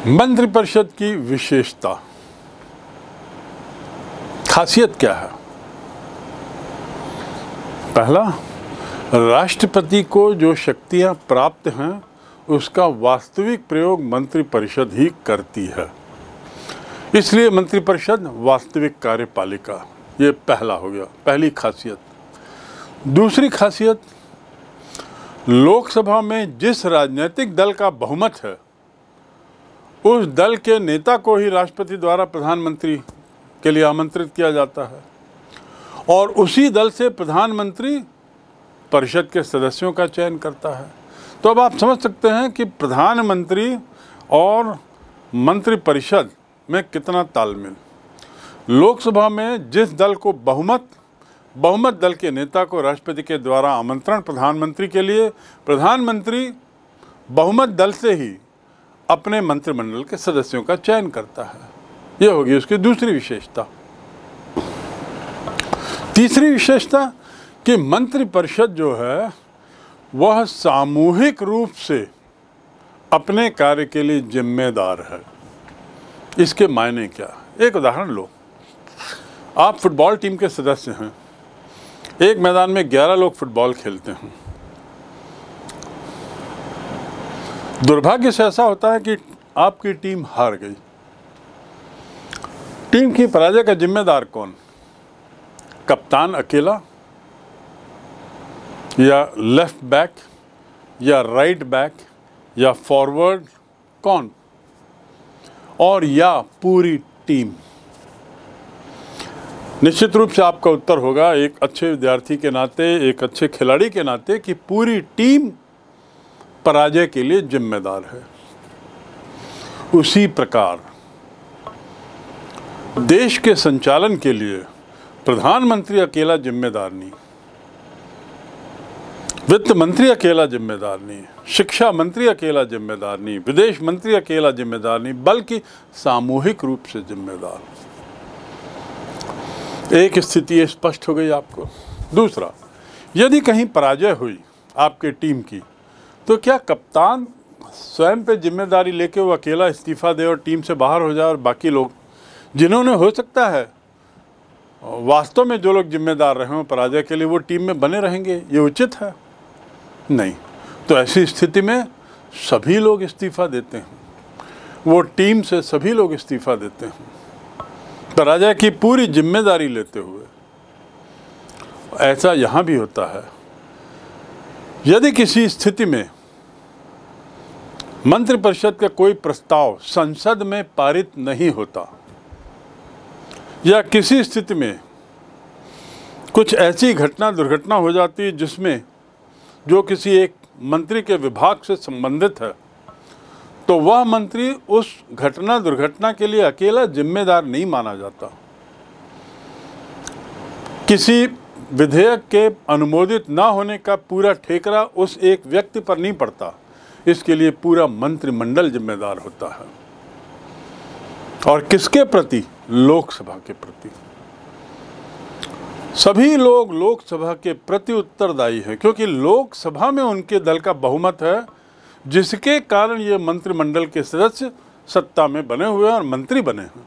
मंत्रिपरिषद की विशेषता, खासियत क्या है? पहला, राष्ट्रपति को जो शक्तियां प्राप्त हैं उसका वास्तविक प्रयोग मंत्रिपरिषद ही करती है, इसलिए मंत्रिपरिषद वास्तविक कार्यपालिका। ये पहला हो गया, पहली खासियत। दूसरी खासियत, लोकसभा में जिस राजनीतिक दल का बहुमत है उस दल के नेता को ही राष्ट्रपति द्वारा प्रधानमंत्री के लिए आमंत्रित किया जाता है और उसी दल से प्रधानमंत्री परिषद के सदस्यों का चयन करता है। तो अब आप समझ सकते हैं कि प्रधानमंत्री और मंत्रिपरिषद में कितना तालमेल। लोकसभा में जिस दल को बहुमत दल के नेता को राष्ट्रपति के द्वारा आमंत्रण प्रधानमंत्री के लिए, प्रधानमंत्री बहुमत दल से ही अपने मंत्रिमंडल के सदस्यों का चयन करता है। यह होगी उसकी दूसरी विशेषता। तीसरी विशेषता कि मंत्रिपरिषद जो है वह सामूहिक रूप से अपने कार्य के लिए जिम्मेदार है। इसके मायने क्या? एक उदाहरण लो। आप फुटबॉल टीम के सदस्य हैं, एक मैदान में 11 लोग फुटबॉल खेलते हैं। दुर्भाग्य से ऐसा होता है कि आपकी टीम हार गई। टीम की पराजय का जिम्मेदार कौन? कप्तान अकेला, या लेफ्ट बैक, या राइट बैक, या फॉरवर्ड? कौन? और या पूरी टीम? निश्चित रूप से आपका उत्तर होगा, एक अच्छे विद्यार्थी के नाते, एक अच्छे खिलाड़ी के नाते, कि पूरी टीम पराजय के लिए जिम्मेदार है। उसी प्रकार देश के संचालन के लिए प्रधानमंत्री अकेला जिम्मेदार नहीं, वित्त मंत्री अकेला जिम्मेदार नहीं, शिक्षा मंत्री अकेला जिम्मेदार नहीं, विदेश मंत्री अकेला जिम्मेदार नहीं, बल्कि सामूहिक रूप से जिम्मेदार। एक स्थिति स्पष्ट हो गई आपको। दूसरा, यदि कहीं पराजय हुई आपके टीम की, तो क्या कप्तान स्वयं पे जिम्मेदारी लेके वो अकेला इस्तीफा दे और टीम से बाहर हो जाए और बाकी लोग, जिन्होंने हो सकता है वास्तव में जो लोग जिम्मेदार रहे हों पराजय के लिए, वो टीम में बने रहेंगे? ये उचित है? नहीं। तो ऐसी स्थिति में सभी लोग इस्तीफा देते हैं, वो टीम से सभी लोग इस्तीफा देते हैं, पराजय की पूरी जिम्मेदारी लेते हुए। ऐसा यहाँ भी होता है। यदि किसी स्थिति में मंत्रिपरिषद का कोई प्रस्ताव संसद में पारित नहीं होता, या किसी स्थिति में कुछ ऐसी दुर्घटना हो जाती है जिसमें जो किसी एक मंत्री के विभाग से संबंधित है, तो वह मंत्री उस दुर्घटना के लिए अकेला जिम्मेदार नहीं माना जाता। किसी विधेयक के अनुमोदित न होने का पूरा ठेकरा उस एक व्यक्ति पर नहीं पड़ता, इसके लिए पूरा मंत्रिमंडल जिम्मेदार होता है। और किसके प्रति? लोकसभा के प्रति। सभी लोग लोकसभा के प्रति उत्तरदायी हैं, क्योंकि लोकसभा में उनके दल का बहुमत है, जिसके कारण ये मंत्रिमंडल के सदस्य सत्ता में बने हुए हैं और मंत्री बने हैं।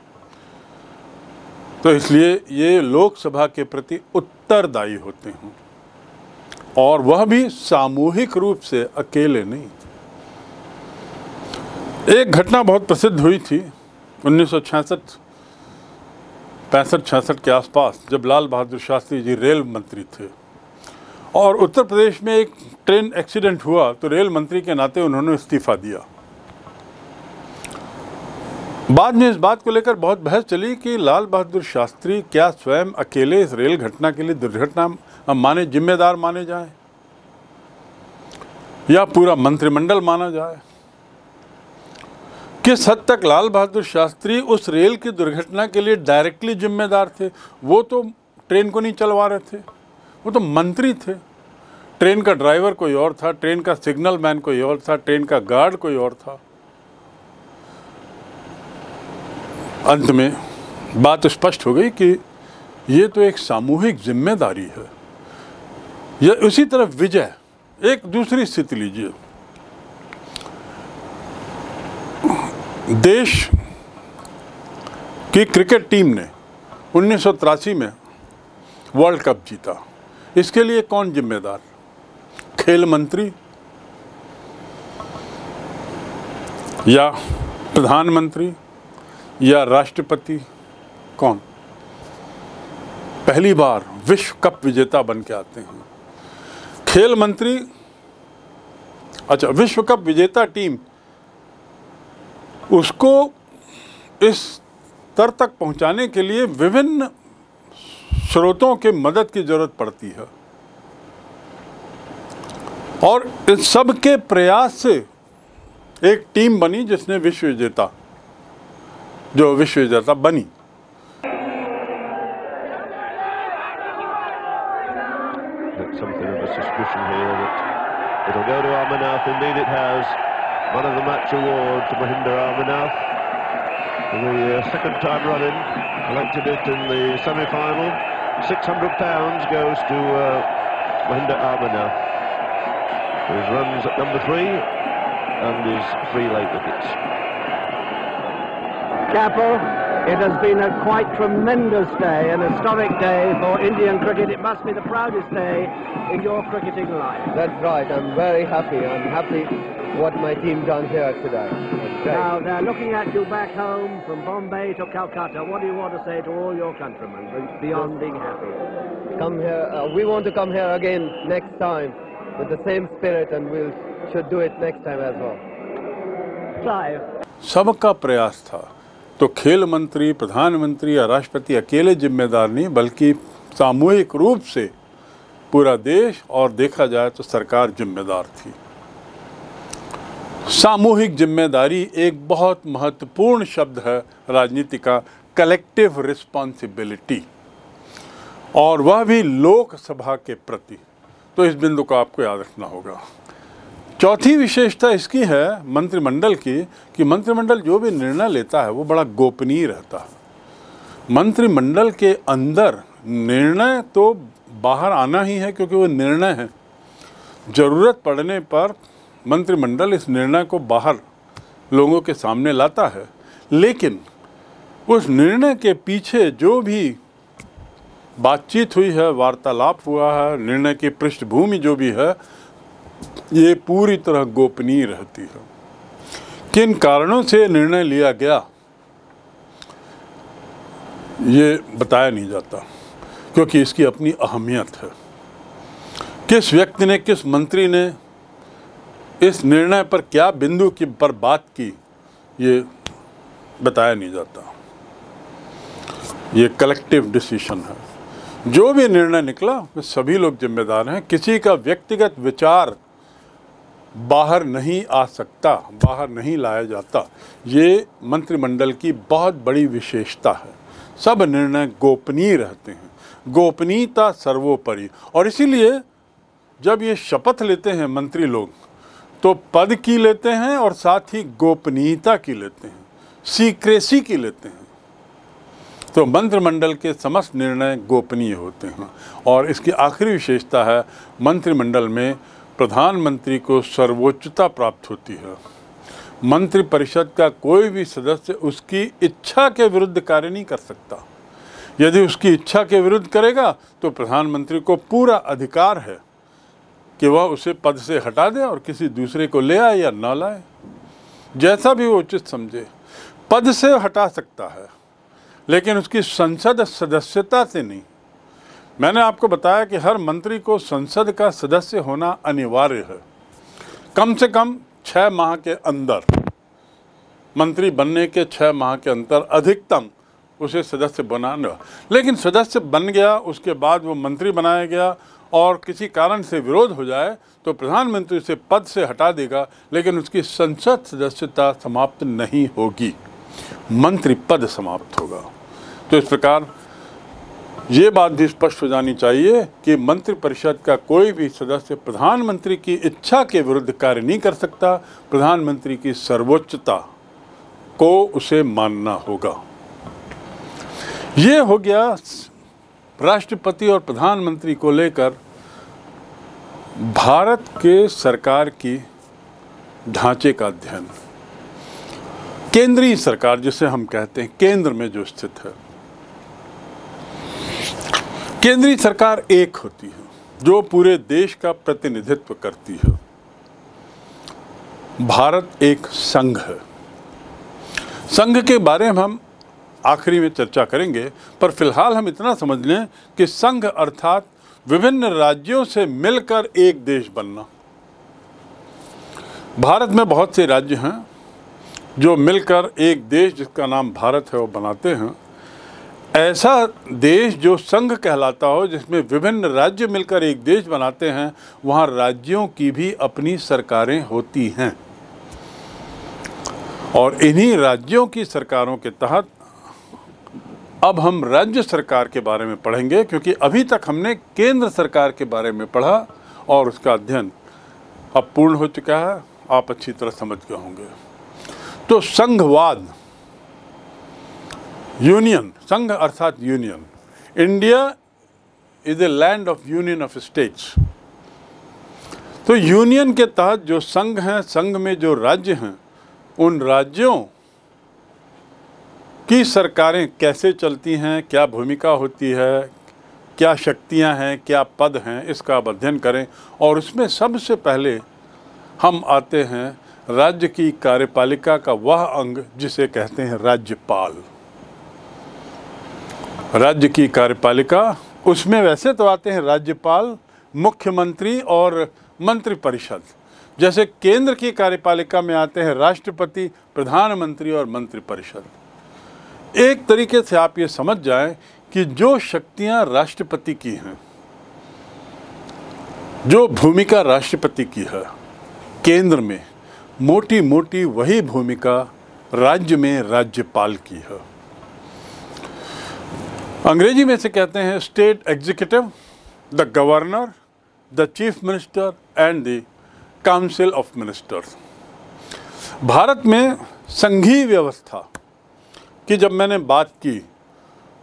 तो इसलिए ये लोकसभा के प्रति उत्तरदायी होते हैं, और वह भी सामूहिक रूप से, अकेले नहीं। एक घटना बहुत प्रसिद्ध हुई थी 1965-66 के आसपास, जब लाल बहादुर शास्त्री जी रेल मंत्री थे और उत्तर प्रदेश में एक ट्रेन एक्सीडेंट हुआ, तो रेल मंत्री के नाते उन्होंने इस्तीफा दिया। बाद में इस बात को लेकर बहुत बहस चली कि लाल बहादुर शास्त्री क्या स्वयं अकेले इस रेल घटना के लिए दुर्घटना जिम्मेदार माने जाएं, या पूरा मंत्रिमंडल माना जाए। किस हद तक लाल बहादुर शास्त्री उस रेल की दुर्घटना के लिए डायरेक्टली जिम्मेदार थे? वो तो ट्रेन को नहीं चलवा रहे थे, वो तो मंत्री थे। ट्रेन का ड्राइवर कोई और था, ट्रेन का सिग्नल मैन कोई और था, ट्रेन का गार्ड कोई और था। अंत में बात स्पष्ट हो गई कि ये तो एक सामूहिक जिम्मेदारी है। यह उसी तरह विजय, एक दूसरी स्थिति लीजिए। देश की क्रिकेट टीम ने 1983 में वर्ल्ड कप जीता, इसके लिए कौन जिम्मेदार? खेल मंत्री या प्रधानमंत्री या राष्ट्रपति? कौन? पहली बार विश्व कप विजेता बन के आते हैं खेल मंत्री। अच्छा, विश्व कप विजेता टीम, उसको इस स्तर तक पहुंचाने के लिए विभिन्न स्रोतों के मदद की जरूरत पड़ती है, और इस सब के प्रयास से एक टीम बनी जिसने विश्व विजेता बनी। Something of a suspicion here that it'll go to Amarnath. Indeed it has. Man of the match award to Mahinda Amarnath. For the second time running, collected it in the semi-final. £600 goes to Mahinda Amarnath, who runs at number 3 and his 3 late wickets. Capel, it has been a quite tremendous day, an historic day for Indian cricket. It must be the proudest day in your cricketing life. That's right. I'm very happy. I'm happy what my team done here today. Now, they're looking at you back home from Bombay to Calcutta. What do you want to say to all your countrymen beyond being happy? Come here. We want to come here again next time with the same spirit, and we should do it next time as well. Clive. सबका प्रयास था, तो खेल मंत्री, प्रधानमंत्री या राष्ट्रपति अकेले जिम्मेदार नहीं, बल्कि सामूहिक रूप से पूरा देश, और देखा जाए तो सरकार जिम्मेदार थी। सामूहिक जिम्मेदारी एक बहुत महत्वपूर्ण शब्द है राजनीति का, कलेक्टिव रिस्पॉन्सिबिलिटी, और वह भी लोकसभा के प्रति। तो इस बिंदु को आपको याद रखना होगा। चौथी विशेषता इसकी है मंत्रिमंडल की, कि मंत्रिमंडल जो भी निर्णय लेता है वो बड़ा गोपनीय रहता है। मंत्रिमंडल के अंदर निर्णय तो बाहर आना ही है, क्योंकि वो निर्णय है। ज़रूरत पड़ने पर मंत्रिमंडल इस निर्णय को बाहर लोगों के सामने लाता है, लेकिन उस निर्णय के पीछे जो भी बातचीत हुई है, वार्तालाप हुआ है, निर्णय की पृष्ठभूमि जो भी है, ये पूरी तरह गोपनीय रहती है। किन कारणों से निर्णय लिया गया ये बताया नहीं जाता, क्योंकि इसकी अपनी अहमियत है। किस व्यक्ति ने, किस मंत्री ने इस निर्णय पर क्या बिंदु की पर बात की, ये बताया नहीं जाता। ये कलेक्टिव डिसीजन है। जो भी निर्णय निकला वे सभी लोग जिम्मेदार हैं। किसी का व्यक्तिगत विचार बाहर नहीं आ सकता, बाहर नहीं लाया जाता। ये मंत्रिमंडल की बहुत बड़ी विशेषता है। सब निर्णय गोपनीय रहते हैं, गोपनीयता सर्वोपरि। और इसीलिए जब ये शपथ लेते हैं मंत्री लोग, तो पद की लेते हैं और साथ ही गोपनीयता की लेते हैं, सीक्रेसी की लेते हैं। तो मंत्रिमंडल के समस्त निर्णय गोपनीय होते हैं। और इसकी आखिरी विशेषता है, मंत्रिमंडल में प्रधानमंत्री को सर्वोच्चता प्राप्त होती है। मंत्रिपरिषद का कोई भी सदस्य उसकी इच्छा के विरुद्ध कार्य नहीं कर सकता। यदि उसकी इच्छा के विरुद्ध करेगा तो प्रधानमंत्री को पूरा अधिकार है कि वह उसे पद से हटा दे और किसी दूसरे को ले आए या ना लाए, जैसा भी वो उचित समझे। पद से हटा सकता है, लेकिन उसकी संसद सदस्यता से नहीं। मैंने आपको बताया कि हर मंत्री को संसद का सदस्य होना अनिवार्य है। कम से कम 6 माह के अंदर, मंत्री बनने के 6 माह के अंदर अधिकतम उसे सदस्य बनाना। लेकिन सदस्य बन गया, उसके बाद वो मंत्री बनाया गया और किसी कारण से विरोध हो जाए तो प्रधानमंत्री उसे पद से हटा देगा, लेकिन उसकी संसद सदस्यता समाप्त नहीं होगी, मंत्री पद समाप्त होगा। तो इस प्रकार ये बात भी स्पष्ट हो जानी चाहिए कि मंत्रिपरिषद का कोई भी सदस्य प्रधानमंत्री की इच्छा के विरुद्ध कार्य नहीं कर सकता। प्रधानमंत्री की सर्वोच्चता को उसे मानना होगा। ये हो गया राष्ट्रपति और प्रधानमंत्री को लेकर भारत के सरकार की ढांचे का अध्ययन। केंद्रीय सरकार जिसे हम कहते हैं, केंद्र में जो स्थित है, केंद्रीय सरकार एक होती है जो पूरे देश का प्रतिनिधित्व करती है। भारत एक संघ है। संघ के बारे में हम आखिरी में चर्चा करेंगे, पर फिलहाल हम इतना समझ लें कि संघ अर्थात विभिन्न राज्यों से मिलकर एक देश बनना। भारत में बहुत से राज्य हैं जो मिलकर एक देश जिसका नाम भारत है वो बनाते हैं। ऐसा देश जो संघ कहलाता हो, जिसमें विभिन्न राज्य मिलकर एक देश बनाते हैं, वहाँ राज्यों की भी अपनी सरकारें होती हैं और इन्हीं राज्यों की सरकारों के तहत अब हम राज्य सरकार के बारे में पढ़ेंगे, क्योंकि अभी तक हमने केंद्र सरकार के बारे में पढ़ा और उसका अध्ययन अब पूर्ण हो चुका है, आप अच्छी तरह समझ गए होंगे। तो संघवाद, यूनियन, संघ अर्थात union. India is a land of union of states. तो यूनियन के तहत जो संघ हैं, संघ में जो राज्य हैं, उन राज्यों की सरकारें कैसे चलती हैं, क्या भूमिका होती है, क्या शक्तियां हैं, क्या पद हैं, इसका आप अध्ययन करें। और उसमें सबसे पहले हम आते हैं राज्य की कार्यपालिका का वह अंग जिसे कहते हैं राज्यपाल। राज्य की कार्यपालिका, उसमें वैसे तो आते हैं राज्यपाल, मुख्यमंत्री और मंत्रिपरिषद। जैसे केंद्र की कार्यपालिका में आते हैं राष्ट्रपति, प्रधानमंत्री और मंत्रिपरिषद। एक तरीके से आप ये समझ जाएं कि जो शक्तियां राष्ट्रपति की हैं, जो भूमिका राष्ट्रपति की है केंद्र में, मोटी मोटी वही भूमिका राज्य में राज्यपाल की है। अंग्रेजी में से कहते हैं state executive, the governor, the chief minister and the council of ministers. Bharat में संघीय व्यवस्था की जब मैंने बात की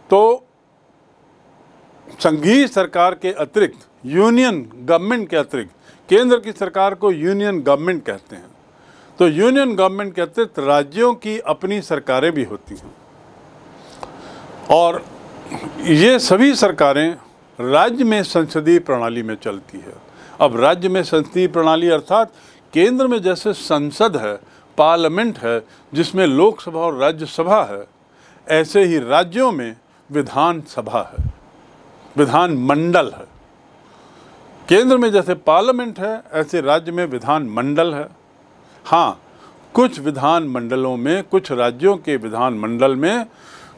तो संघीय सरकार के अतिरिक्त, यूनियन गवर्नमेंट के अतिरिक्त, केंद्र की सरकार को यूनियन गवर्नमेंट कहते हैं। तो यूनियन गवर्नमेंट के अतिरिक्त राज्यों की अपनी सरकारें भी होती हैं और ये सभी सरकारें राज्य में संसदीय प्रणाली में चलती है। अब राज्य में संसदीय प्रणाली अर्थात केंद्र में जैसे संसद है, पार्लियामेंट है, जिसमें लोकसभा और राज्यसभा है, ऐसे ही राज्यों में विधान सभा है, विधान मंडल है। केंद्र में जैसे पार्लियामेंट है, ऐसे राज्य में विधान मंडल है। हाँ, कुछ विधान मंडलों में, कुछ राज्यों के विधान मंडल में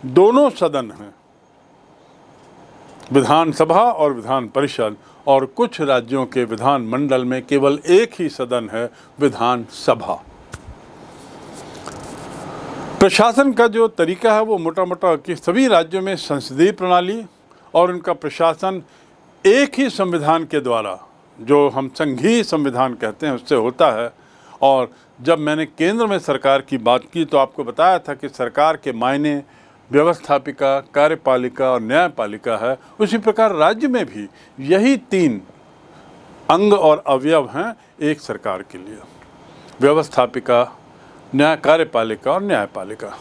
दोनों सदन हैं, विधानसभा और विधान परिषद, और कुछ राज्यों के विधान मंडल में केवल एक ही सदन है, विधान सभा। प्रशासन का जो तरीका है वो मोटा मोटा कि सभी राज्यों में संसदीय प्रणाली और उनका प्रशासन एक ही संविधान के द्वारा, जो हम संघीय संविधान कहते हैं, उससे होता है। और जब मैंने केंद्र में सरकार की बात की तो आपको बताया था कि सरकार के मायने व्यवस्थापिका, कार्यपालिका और न्यायपालिका है। उसी प्रकार राज्य में भी यही तीन अंग और अवयव हैं एक सरकार के लिए, व्यवस्थापिका, न्याय कार्यपालिका और न्यायपालिका।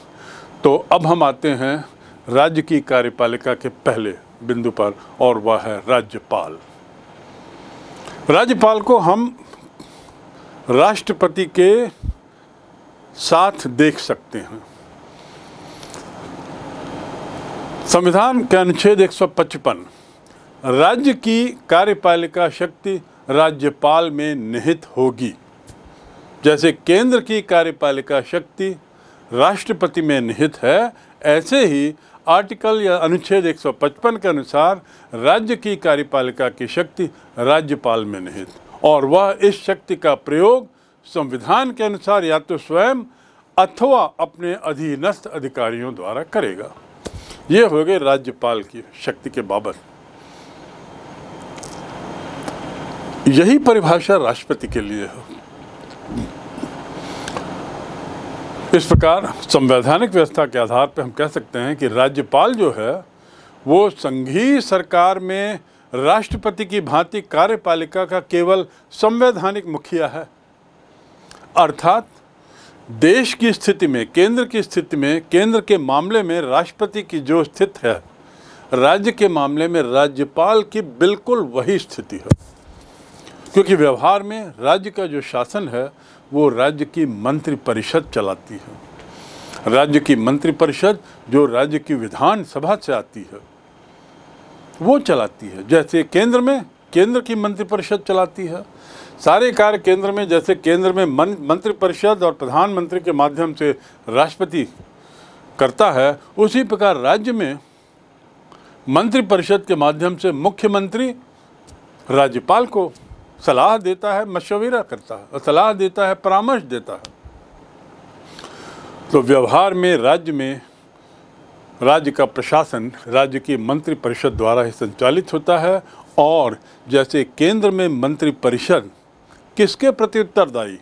तो अब हम आते हैं राज्य की कार्यपालिका के पहले बिंदु पर, और वह है राज्यपाल। राज्यपाल को हम राष्ट्रपति के साथ देख सकते हैं। संविधान के अनुच्छेद 155 राज्य की कार्यपालिका शक्ति राज्यपाल में निहित होगी। जैसे केंद्र की कार्यपालिका शक्ति राष्ट्रपति में निहित है, ऐसे ही आर्टिकल या अनुच्छेद 155 के अनुसार राज्य की कार्यपालिका की शक्ति राज्यपाल में निहित, और वह इस शक्ति का प्रयोग संविधान के अनुसार या तो स्वयं अथवा अपने अधीनस्थ अधिकारियों द्वारा करेगा। ये हो गए राज्यपाल की शक्ति के बाबत। यही परिभाषा राष्ट्रपति के लिए है। इस प्रकार संवैधानिक व्यवस्था के आधार पर हम कह सकते हैं कि राज्यपाल जो है वो संघीय सरकार में राष्ट्रपति की भांति कार्यपालिका का केवल संवैधानिक मुखिया है। अर्थात देश की स्थिति में, केंद्र की स्थिति में, केंद्र के मामले में राष्ट्रपति की जो स्थिति है, राज्य के मामले में राज्यपाल की बिल्कुल वही स्थिति है। क्योंकि व्यवहार में राज्य का जो शासन है वो राज्य की मंत्रिपरिषद चलाती है। राज्य की मंत्रिपरिषद जो राज्य की विधानसभा से आती है वो चलाती है। जैसे केंद्र में केंद्र की मंत्रिपरिषद चलाती है, सारे कार्य केंद्र में, जैसे केंद्र में मंत्रिपरिषद और प्रधानमंत्री के माध्यम से राष्ट्रपति करता है, उसी प्रकार राज्य में मंत्रिपरिषद के माध्यम से मुख्यमंत्री राज्यपाल को सलाह देता है, मशवरा करता है, सलाह देता है, परामर्श देता है। तो व्यवहार में राज्य का प्रशासन राज्य की मंत्रिपरिषद द्वारा ही संचालित होता है। और जैसे केंद्र में मंत्रिपरिषद किसके प्रति उत्तरदायी,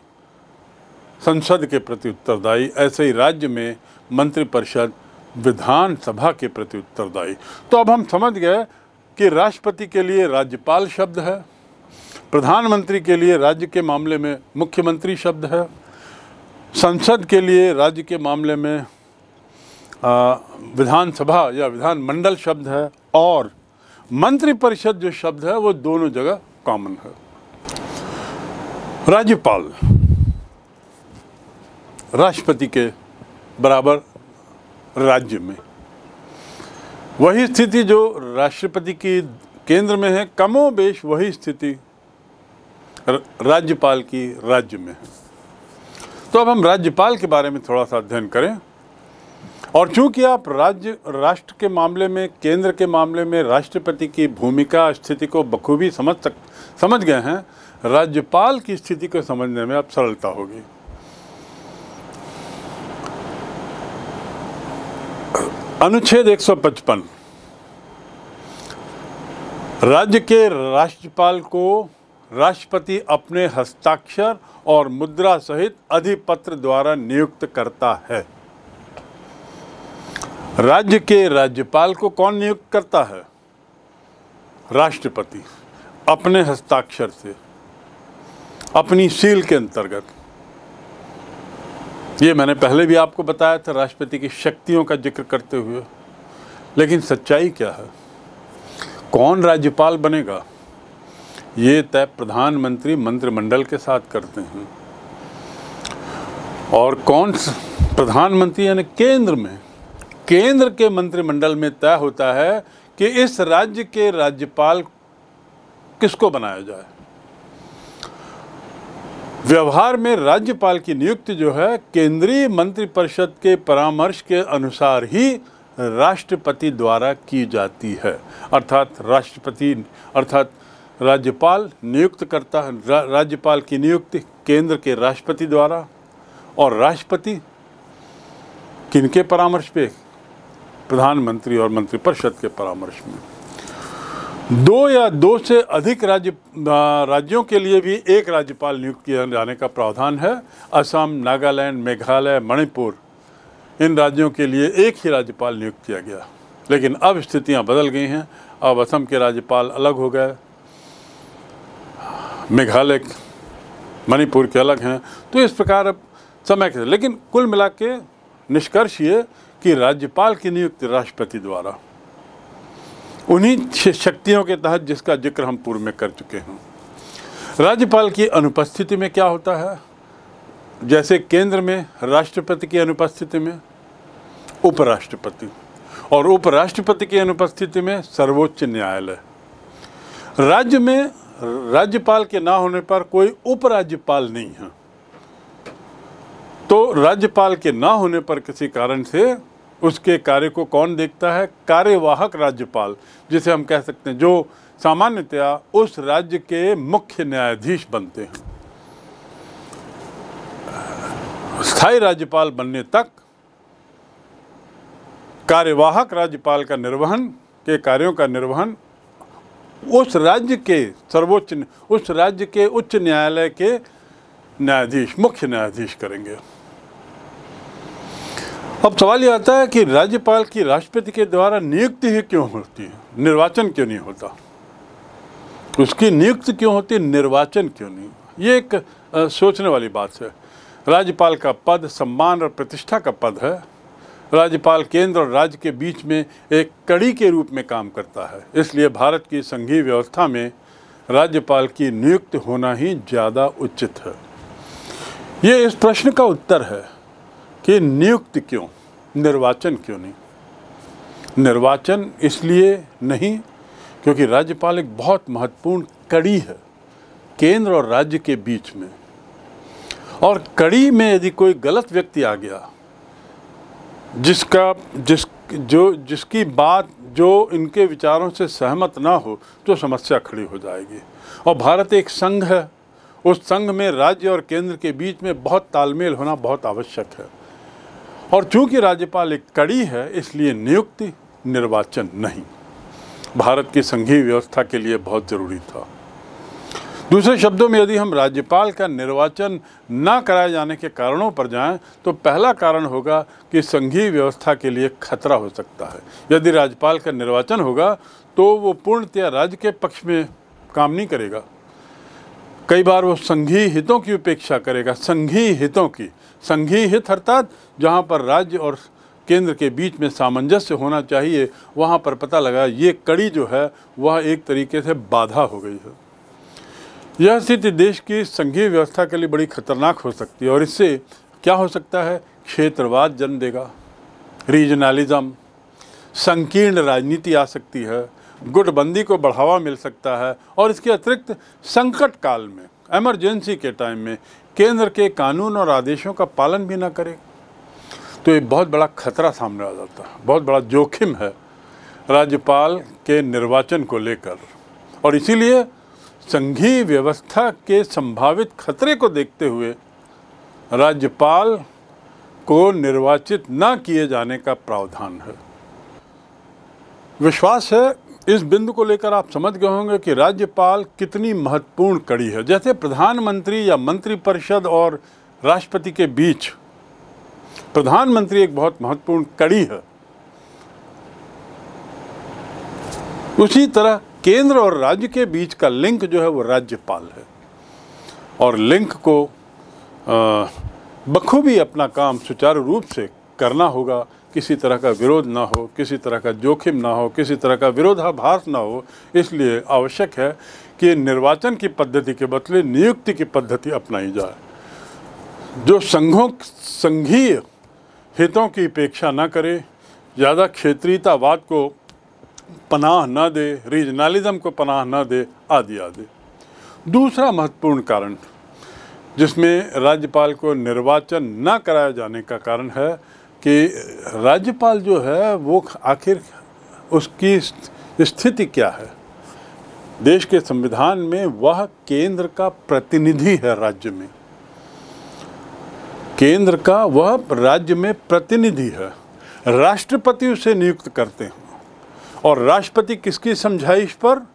संसद के प्रति उत्तरदायी, ऐसे ही राज्य में मंत्रिपरिषद विधानसभा के प्रति उत्तरदायी। तो अब हम समझ गए कि राष्ट्रपति के लिए राज्यपाल शब्द है, प्रधानमंत्री के लिए राज्य के मामले में मुख्यमंत्री शब्द है, संसद के लिए राज्य के मामले में विधानसभा या विधानमंडल शब्द है, और मंत्रिपरिषद जो शब्द है वो दोनों जगह कॉमन है। राज्यपाल राष्ट्रपति के बराबर राज्य में वही स्थिति जो राष्ट्रपति की केंद्र में है, कमोबेश वही स्थिति राज्यपाल की राज्य में है। तो अब हम राज्यपाल के बारे में थोड़ा सा अध्ययन करें। और चूंकि आप राष्ट्र के मामले में, केंद्र के मामले में राष्ट्रपति की भूमिका स्थिति को बखूबी समझ गए हैं, राज्यपाल की स्थिति को समझने में अब सरलता होगी। अनुच्छेद 155 राज्य के राज्यपाल को राष्ट्रपति अपने हस्ताक्षर और मुद्रा सहित अधिपत्र द्वारा नियुक्त करता है। राज्य के राज्यपाल को कौन नियुक्त करता है? राष्ट्रपति, अपने हस्ताक्षर से, अपनी सील के अंतर्गत। ये मैंने पहले भी आपको बताया था राष्ट्रपति की शक्तियों का जिक्र करते हुए। लेकिन सच्चाई क्या है? कौन राज्यपाल बनेगा ये तय प्रधानमंत्री मंत्रिमंडल के साथ करते हैं। और कौन प्रधानमंत्री यानी केंद्र के मंत्रिमंडल में तय होता है कि इस राज्य के राज्यपाल किसको बनाया जाए। व्यवहार में राज्यपाल की नियुक्ति जो है केंद्रीय मंत्रिपरिषद के परामर्श के अनुसार ही राष्ट्रपति द्वारा की जाती है। अर्थात राज्यपाल नियुक्त करता है, राज्यपाल की नियुक्ति केंद्र के राष्ट्रपति द्वारा, और राष्ट्रपति किनके परामर्श पे? प्रधानमंत्री और मंत्रिपरिषद के परामर्श में। 2 या 2 से अधिक राज्यों के लिए भी एक राज्यपाल नियुक्त किए जाने का प्रावधान है। असम, नागालैंड, मेघालय, मणिपुर, इन राज्यों के लिए एक ही राज्यपाल नियुक्त किया गया। लेकिन अब स्थितियां बदल गई हैं। अब असम के राज्यपाल अलग हो गए, मेघालय, मणिपुर के अलग हैं। तो इस प्रकार अब समय के, लेकिन कुल मिला के निष्कर्ष ये कि राज्यपाल की नियुक्ति राष्ट्रपति द्वारा, उन्हीं शक्तियों के तहत जिसका जिक्र हम पूर्व में कर चुके हैं। राज्यपाल की अनुपस्थिति में क्या होता है? जैसे केंद्र में राष्ट्रपति की अनुपस्थिति में उपराष्ट्रपति, और उपराष्ट्रपति की अनुपस्थिति में सर्वोच्च न्यायालय। राज्य में राज्यपाल के ना होने पर कोई उपराज्यपाल नहीं है। तो राज्यपाल के ना होने पर किसी कारण से उसके कार्य को कौन देखता है? कार्यवाहक राज्यपाल, जिसे हम कह सकते हैं, जो सामान्यतया उस राज्य के मुख्य न्यायाधीश बनते हैं। स्थायी राज्यपाल बनने तक कार्यवाहक राज्यपाल का निर्वहन के कार्यों का निर्वहन उस राज्य के उच्च न्यायालय के न्यायाधीश, मुख्य न्यायाधीश करेंगे। अब सवाल यह आता है कि राज्यपाल की राष्ट्रपति के द्वारा नियुक्ति ही क्यों होती है, निर्वाचन क्यों नहीं होता? उसकी नियुक्ति क्यों होती है, निर्वाचन क्यों नहीं? ये एक सोचने वाली बात है। राज्यपाल का पद सम्मान और प्रतिष्ठा का पद है। राज्यपाल केंद्र और राज्य के बीच में एक कड़ी के रूप में काम करता है। इसलिए भारत की संघीय व्यवस्था में राज्यपाल की नियुक्ति होना ही ज़्यादा उचित है। ये इस प्रश्न का उत्तर है कि नियुक्ति क्यों, निर्वाचन क्यों नहीं। निर्वाचन इसलिए नहीं क्योंकि राज्यपाल एक बहुत महत्वपूर्ण कड़ी है केंद्र और राज्य के बीच में, और कड़ी में यदि कोई गलत व्यक्ति आ गया जिसकी बात जो इनके विचारों से सहमत ना हो तो समस्या खड़ी हो जाएगी। और भारत एक संघ है, उस संघ में राज्य और केंद्र के बीच में बहुत तालमेल होना बहुत आवश्यक है। और चूंकि राज्यपाल एक कड़ी है इसलिए नियुक्ति, निर्वाचन नहीं, भारत की संघीय व्यवस्था के लिए बहुत जरूरी था। दूसरे शब्दों में यदि हम राज्यपाल का निर्वाचन न कराए जाने के कारणों पर जाएं तो पहला कारण होगा कि संघीय व्यवस्था के लिए खतरा हो सकता है। यदि राज्यपाल का निर्वाचन होगा तो वो पूर्णतया राज्य के पक्ष में काम नहीं करेगा, कई बार वो संघीय हितों की उपेक्षा करेगा। संघीय हितों की, संघीय हित अर्थात जहाँ पर राज्य और केंद्र के बीच में सामंजस्य होना चाहिए, वहाँ पर पता लगा ये कड़ी जो है वह एक तरीके से बाधा हो गई है। यह स्थिति देश की संघीय व्यवस्था के लिए बड़ी खतरनाक हो सकती है और इससे क्या हो सकता है, क्षेत्रवाद जन्म देगा, रीजनलिज्म, संकीर्ण राजनीति आ सकती है, गुटबंदी को बढ़ावा मिल सकता है और इसके अतिरिक्त संकट काल में, इमरजेंसी के टाइम में केंद्र के कानून और आदेशों का पालन भी ना करे तो ये बहुत बड़ा खतरा सामने आ जाता है, बहुत बड़ा जोखिम है राज्यपाल के निर्वाचन को लेकर। और इसीलिए संघीय व्यवस्था के संभावित खतरे को देखते हुए राज्यपाल को निर्वाचित न किए जाने का प्रावधान है। विश्वास है इस बिंदु को लेकर आप समझ गए होंगे कि राज्यपाल कितनी महत्वपूर्ण कड़ी है। जैसे प्रधानमंत्री या मंत्रिपरिषद और राष्ट्रपति के बीच प्रधानमंत्री एक बहुत महत्वपूर्ण कड़ी है, उसी तरह केंद्र और राज्य के बीच का लिंक जो है वो राज्यपाल है। और लिंक को बखूबी अपना काम सुचारू रूप से करना होगा, किसी तरह का विरोध ना हो, किसी तरह का जोखिम ना हो, किसी तरह का विरोधाभास ना हो। इसलिए आवश्यक है कि निर्वाचन की पद्धति के बदले नियुक्ति की पद्धति अपनाई जाए, जो संघीय हितों की उपेक्षा न करे, ज़्यादा क्षेत्रीयतावाद को पनाह न दे, रीजनलिज्म को पनाह न दे, आदि आदि। दूसरा महत्वपूर्ण कारण जिसमें राज्यपाल को निर्वाचन न कराए जाने का कारण है कि राज्यपाल जो है वो आखिर उसकी स्थिति क्या है। देश के संविधान में वह केंद्र का प्रतिनिधि है, राज्य में केंद्र का वह राज्य में प्रतिनिधि है। राष्ट्रपति उसे नियुक्त करते हैं और राष्ट्रपति किसकी समझाइश पर,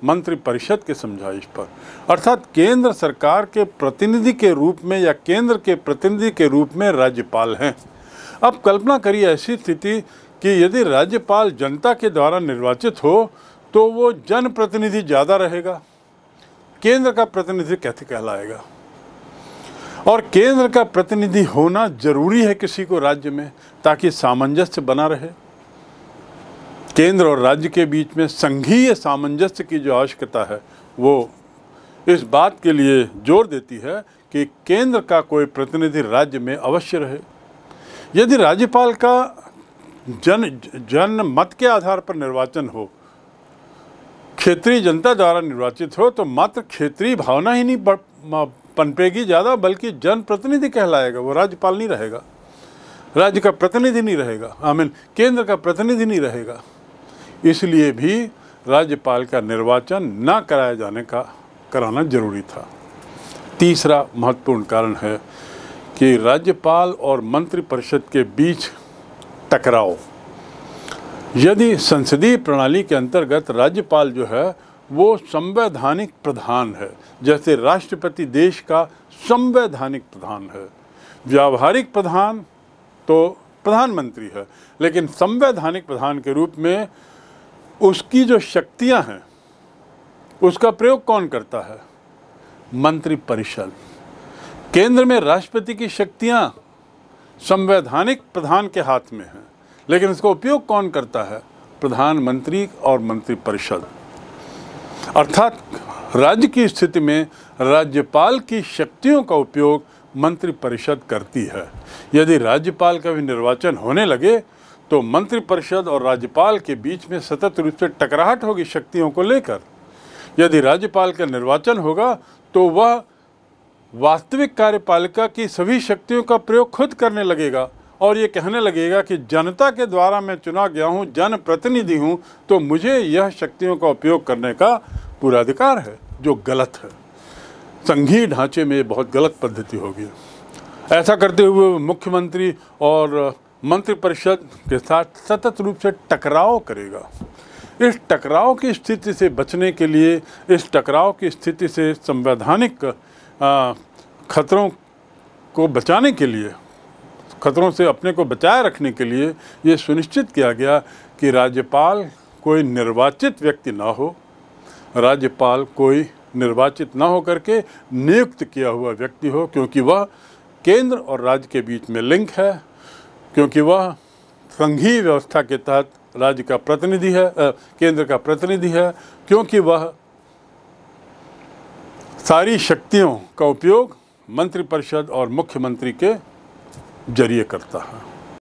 मंत्रिपरिषद के समझाइश पर। अर्थात केंद्र सरकार के प्रतिनिधि के रूप में या केंद्र के प्रतिनिधि के रूप में राज्यपाल हैं। अब कल्पना करिए ऐसी स्थिति कि यदि राज्यपाल जनता के द्वारा निर्वाचित हो तो वो जनप्रतिनिधि ज़्यादा रहेगा, केंद्र का प्रतिनिधि कैसे कहलाएगा। और केंद्र का प्रतिनिधि होना जरूरी है किसी को राज्य में, ताकि सामंजस्य बना रहे। केंद्र और राज्य के बीच में संघीय सामंजस्य की जो आवश्यकता है वो इस बात के लिए जोर देती है कि केंद्र का कोई प्रतिनिधि राज्य में अवश्य रहे। यदि राज्यपाल का जन मत के आधार पर निर्वाचन हो, क्षेत्रीय जनता द्वारा निर्वाचित हो, तो मात्र क्षेत्रीय भावना ही नहीं पनपेगी ज़्यादा, बल्कि जनप्रतिनिधि कहलाएगा, वो राज्यपाल नहीं रहेगा, राज्य का प्रतिनिधि नहीं रहेगा, केंद्र का प्रतिनिधि नहीं रहेगा। इसलिए भी राज्यपाल का निर्वाचन न कराना जरूरी था। तीसरा महत्वपूर्ण कारण है कि राज्यपाल और मंत्रिपरिषद के बीच टकराव। यदि संसदीय प्रणाली के अंतर्गत राज्यपाल जो है वो संवैधानिक प्रधान है, जैसे राष्ट्रपति देश का संवैधानिक प्रधान है, व्यावहारिक प्रधान तो प्रधानमंत्री है, लेकिन संवैधानिक प्रधान के रूप में उसकी जो शक्तियां हैं उसका प्रयोग कौन करता है, मंत्रिपरिषद। केंद्र में राष्ट्रपति की शक्तियां संवैधानिक प्रधान के हाथ में हैं, लेकिन इसका उपयोग कौन करता है? प्रधानमंत्री और मंत्रिपरिषद। अर्थात राज्य की स्थिति में राज्यपाल की शक्तियों का उपयोग मंत्रिपरिषद करती है। यदि राज्यपाल का भी निर्वाचन होने लगे तो मंत्रिपरिषद और राज्यपाल के बीच में सतत रूप से टकराहट होगी शक्तियों को लेकर। यदि राज्यपाल का निर्वाचन होगा तो वह वास्तविक कार्यपालिका की सभी शक्तियों का प्रयोग खुद करने लगेगा और ये कहने लगेगा कि जनता के द्वारा मैं चुना गया हूँ, जनप्रतिनिधि हूँ, तो मुझे यह शक्तियों का उपयोग करने का पूरा अधिकार है, जो गलत है। संघीय ढांचे में बहुत गलत पद्धति होगी। ऐसा करते हुए मुख्यमंत्री और मंत्रिपरिषद के साथ सतत रूप से टकराव करेगा। इस टकराव की स्थिति से बचने के लिए, इस टकराव की स्थिति से संवैधानिक खतरों को बचाने के लिए, खतरों से अपने को बचाए रखने के लिए ये सुनिश्चित किया गया कि राज्यपाल कोई निर्वाचित व्यक्ति ना हो, राज्यपाल कोई निर्वाचित ना हो करके नियुक्त किया हुआ व्यक्ति हो, क्योंकि वह केंद्र और राज्य के बीच में लिंक है, क्योंकि वह संघीय व्यवस्था के तहत राज्य का प्रतिनिधि है, केंद्र का प्रतिनिधि है, क्योंकि वह सारी शक्तियों का उपयोग मंत्रिपरिषद और मुख्यमंत्री के जरिए करता है।